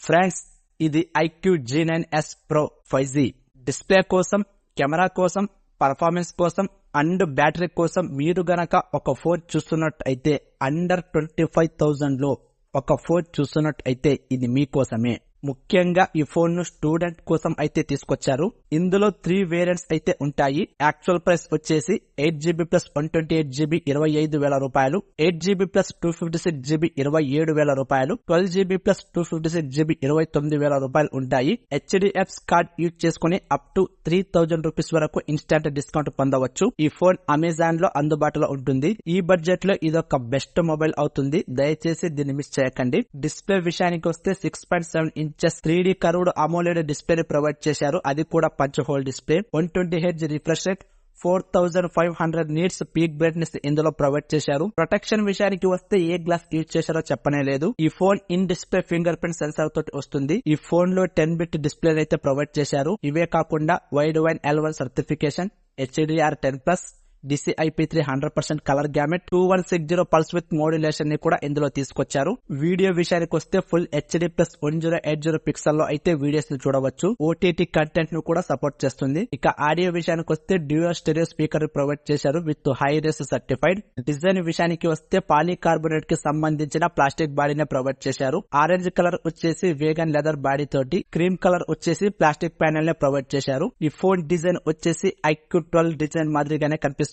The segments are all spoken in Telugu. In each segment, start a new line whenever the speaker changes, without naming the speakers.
ఫ్రెండ్స్, ఇది iQOO G9s Pro 5G display కోసం, కెమెరా కోసం, పర్ఫార్మెన్స్ కోసం అండ్ బ్యాటరీ కోసం మీరు గనక ఒక ఫోన్ చూస్తున్నట్టయితే అండర్ 25,000 లో ఒక ఫోన్ చూస్తున్నట్టయితే ఇది మీకోసమే. ముఖ్యంగా ఈ ఫోన్ ను స్టూడెంట్ కోసం అయితే తీసుకొచ్చారు. ఇందులో 3 వేరియంట్స్ అయితే ఉంటాయి. యాక్చువల్ ప్రైస్ వచ్చేసి 8GB ప్లస్ 128GB 25,000 రూపాయలు, 8GB ప్లస్ 256GB 27,000 రూపాయలు, 12GB ప్లస్ 256GB 29,000 రూపాయలు ఉంటాయి. HDFs కార్డ్ యూజ్ చేసుకుని అప్ టు 3,000 రూపీస్ వరకు ఇన్స్టాంట్ డిస్కౌంట్ పొందవచ్చు. ఈ ఫోన్ అమెజాన్ లో అందుబాటులో ఉంటుంది. ఈ బడ్జెట్ లో ఇదొక బెస్ట్ మొబైల్ అవుతుంది. దయచేసి దీన్ని మిస్ చేయకండి. డిస్ప్లే విషయానికి వస్తే 6.7 inches 3D curved AMOLED display provide చేశారు. అది కూడా punch hole display. 120Hz refresh rate, 4500 nits peak brightness ఇందులో ప్రొవైడ్ చేశారు. ప్రొటెక్షన్ విషయానికి వస్తే ఏ గ్లాస్ యూజ్ చేశారో చెప్పనే లేదు. ఈ phone in display fingerprint sensor తోటి వస్తుంది. ఈ ఫోన్ లో 10-bit డిస్ప్లే అయితే ప్రొవైడ్ చేశారు. ఇవే కాకుండా wide wine L1 certification, HDR10+, DCI-P3 100% colour gamete, 2160 pulse with modulation ని కూడా ఇందులో తీసుకొచ్చారు. వీడియో విషయానికి వస్తే ఫుల్ HD ప్లస్ 1080 పిక్సెల్ లో అయితే వీడియోస్ ని చూడవచ్చు. OTT కంటెంట్ ను కూడా సపోర్ట్ చేస్తుంది. ఇక ఆడియో విషయానికి వస్తే డ్యూయల్ స్టెరియో స్పీకర్ ప్రొవైడ్ చేశారు with hi res certified. Design విషయానికి వస్తే పాలీకార్బోనేట్ కి సంబంధించిన ప్లాస్టిక్ బాడీని ప్రొవైడ్ చేశారు. ఆరెంజ్ కలర్ వచ్చేసి వేగన్ లెదర్ బాడీ తోటి, క్రీమ్ కలర్ వచ్చేసి ప్లాస్టిక్ ప్యానెల్ ని ప్రొవైడ్ చేశారు. ఈ ఫోన్ డిజైన్ వచ్చేసి iQOO 12 డిజైన్ మాదిరిగానే కనిపిస్తుంది.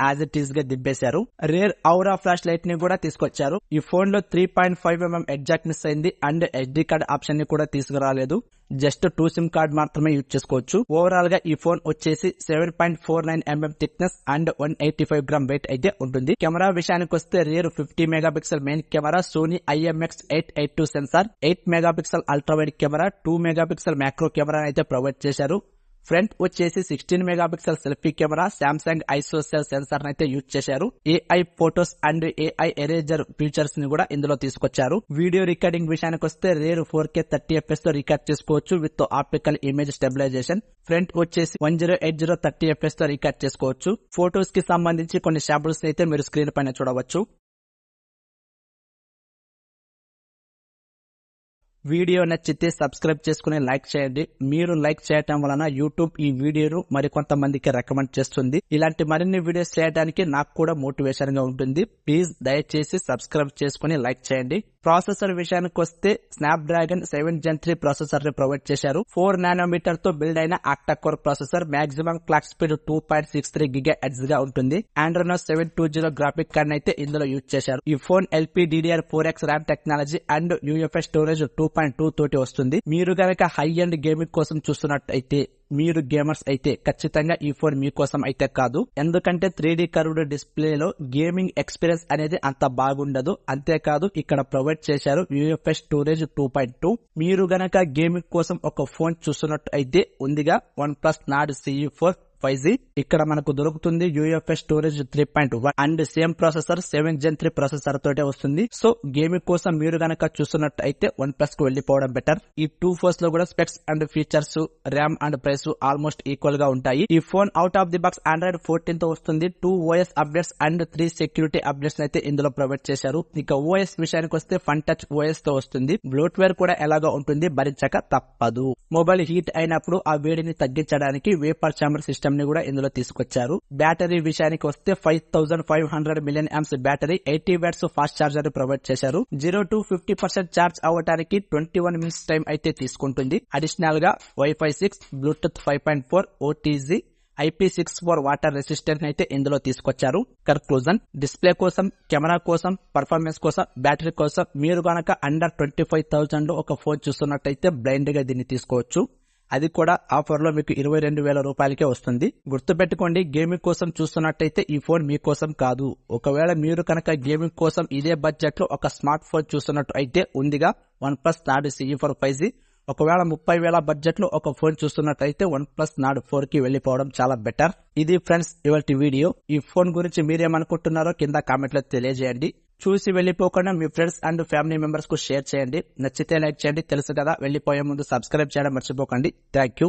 యాజ్ ఇట్ ఈస్ గా దిబ్బేశారు. రేర్ ఔరా ఫ్లాష్ లైట్ ని కూడా తీసుకొచ్చారు. ఈ ఫోన్ లో 3.5mm ఎగ్జాక్ట్ మిస్ అయింది అండ్ SD కార్డ్ ఆప్షన్ ని కూడా తీసుకురాలేదు. జస్ట్ 2 సిమ్ కార్డ్ మాత్రమే యూజ్ చేసుకోవచ్చు. ఓవరాల్ గా ఈ ఫోన్ వచ్చేసి 7.49mm thickness and 185 gram wait అయితే ఉంటుంది. కెమెరా విషయానికి వస్తే rear 50 megapixel main camera, Sony IMX882 sensor, 8 megapixel ultra wide camera, 2 megapixel macro camera అయితే ప్రొవైడ్ చేశారు. ఫ్రంట్ వచ్చేసి 16 megapixel selfie camera, Samsung ISOCELL sensor అయితే యూజ్ చేశారు. AI photos and AI eraser features ని కూడా ఇందులో తీసుకొచ్చారు. వీడియో రికార్డింగ్ విషయానికి వస్తే రేర్ 4K 30fps తో రికార్డ్ చేసుకోవచ్చు with optical image stabilisation. Front వచ్చేసి 1080 30fps తో రికార్డ్ చేసుకోవచ్చు. ఫోటోస్ కి సంబంధించి కొన్ని శాంపుల్స్ అయితే మీరు స్క్రీన్ పైన చూడవచ్చు. వీడియో నచ్చితే సబ్స్క్రైబ్ చేసుకుని లైక్ చేయండి. మీరు లైక్ చేయటం వలన యూట్యూబ్ ఈ వీడియోను మరికొంతమందికి రికమెండ్ చేస్తుంది. ఇలాంటి మరిన్ని వీడియోస్ చేయడానికి నాకు కూడా మోటివేషన్ గా ఉంటుంది. ప్లీజ్ దయచేసి సబ్స్క్రైబ్ చేసుకుని లైక్ చేయండి. ప్రాసెసర్ విషయానికి వస్తే స్నాప్డ్రాగన్ 7 Gen 3 ప్రాసెసర్ ని ప్రొవైడ్ చేశారు. 4 నానోమీటర్ తో బిల్డ్ అయిన octa core processor, maximum clock speed 2.63 GHz గా ఉంటుంది. ఆండ్రోనో 720 గ్రాఫిక్ కార్డ్ అయితే ఇందులో యూజ్ చేశారు. ఈ phone LPDDR4X RAM technology and UFS storage 2.2 తోటి వస్తుంది. మీరు గనక హై ఎండ్ గేమింగ్ కోసం చూస్తున్నట్టయితే, మీరు గేమర్స్ అయితే ఖచ్చితంగా ఈ ఫోన్ మీకోసం అయితే కాదు. ఎందుకంటే 3D కర్వ్డ్ డిస్ప్లే లో గేమింగ్ ఎక్స్పీరియన్స్ అనేది అంత బాగుండదు. అంతేకాదు ఇక్కడ ప్రొవైడ్ చేశారు UFS స్టోరేజ్ 2.2. మీరు గనక గేమింగ్ కోసం ఒక ఫోన్ చూస్తున్నట్టు అయితే ఉందిగా OnePlus Nord CE4 5G. ఇక్కడ మనకు దొరుకుతుంది UFS storage 3.1 and same processor 7 Gen 3 processor తోటే వస్తుంది. సో గేమింగ్ కోసం మీరు గనక చూస్తున్నట్టు అయితే OnePlus కు వెళ్లిపోవడం బెటర్. ఈ 2 ఫోన్స్ లో కూడా specs and features, RAM and price almost equal గా ఉంటాయి. ఈ phone out of the box Android 14 తో వస్తుంది. 2 OS updates and 3 security updates అయితే ఇందులో ప్రొవైడ్ చేశారు. ఇక OS విషయానికి వస్తే ఫన్ టచ్ OS తో వస్తుంది. బ్లోట్వేర్ కూడా ఎలాగో ఉంటుంది, భరించక తప్పదు. మొబైల్ హీట్ అయినప్పుడు ఆ వేడిని తగ్గించడానికి వేపర్ చాంబర్ సిస్టమ్ ని కూడా ఇందులో తీసుకొచ్చారు. బ్యాటరీ విషయానికి వస్తే 5500 mAh battery, 80 watts fast charger provide చేశారు. 0 to 50% చార్జ్ అవ్వడానికి 21 మినిట్స్ టైం అయితే తీసుకుంటుంది. అడిషనల్ గా Wi-Fi 6, Bluetooth 5.4, OTG, IP64 water resistant అయితే ఇందులో తీసుకొచ్చారు. కన్క్లూజన్, డిస్ప్లే కోసం, కెమెరా కోసం, పర్ఫార్మెన్స్ కోసం, బ్యాటరీ కోసం మీరు గనక అండర్ 25,000 లో ఒక ఫోన్ చూస్తున్నట్టయితే బ్లైండ్ గా దీన్ని తీసుకోవచ్చు. అది కూడా ఆఫర్ లో మీకు 22,000 రూపాయలకే వస్తుంది. గుర్తుపెట్టుకోండి, గేమింగ్ కోసం చూస్తున్నట్టయితే ఈ ఫోన్ మీకోసం కాదు. ఒకవేళ మీరు కనుక గేమింగ్ కోసం ఇదే బడ్జెట్ లో ఒక స్మార్ట్ ఫోన్ చూస్తున్నట్టు అయితే ఉందిగా OnePlus Nord CE4 5G. ఒకవేళ 30,000 బడ్జెట్ లో ఒక ఫోన్ చూస్తున్నట్టయితే OnePlus Nord 4 కి వెళ్లిపోవడం చాలా బెటర్. ఇది ఫ్రెండ్స్ ఇవాల్టి వీడియో. ఈ ఫోన్ గురించి మీరేమనుకుంటున్నారో కింద కామెంట్ లో తెలియజేయండి. చూసి వెళ్లిపోకుండా మీ ఫ్రెండ్స్ అండ్ ఫ్యామిలీ మెంబర్స్ కు షేర్ చేయండి. నచ్చితే లైక్ చేయండి. తెలుసు కదా, వెళ్లిపోయే ముందు సబ్స్క్రైబ్ చేయడం మర్చిపోకండి. Thank you.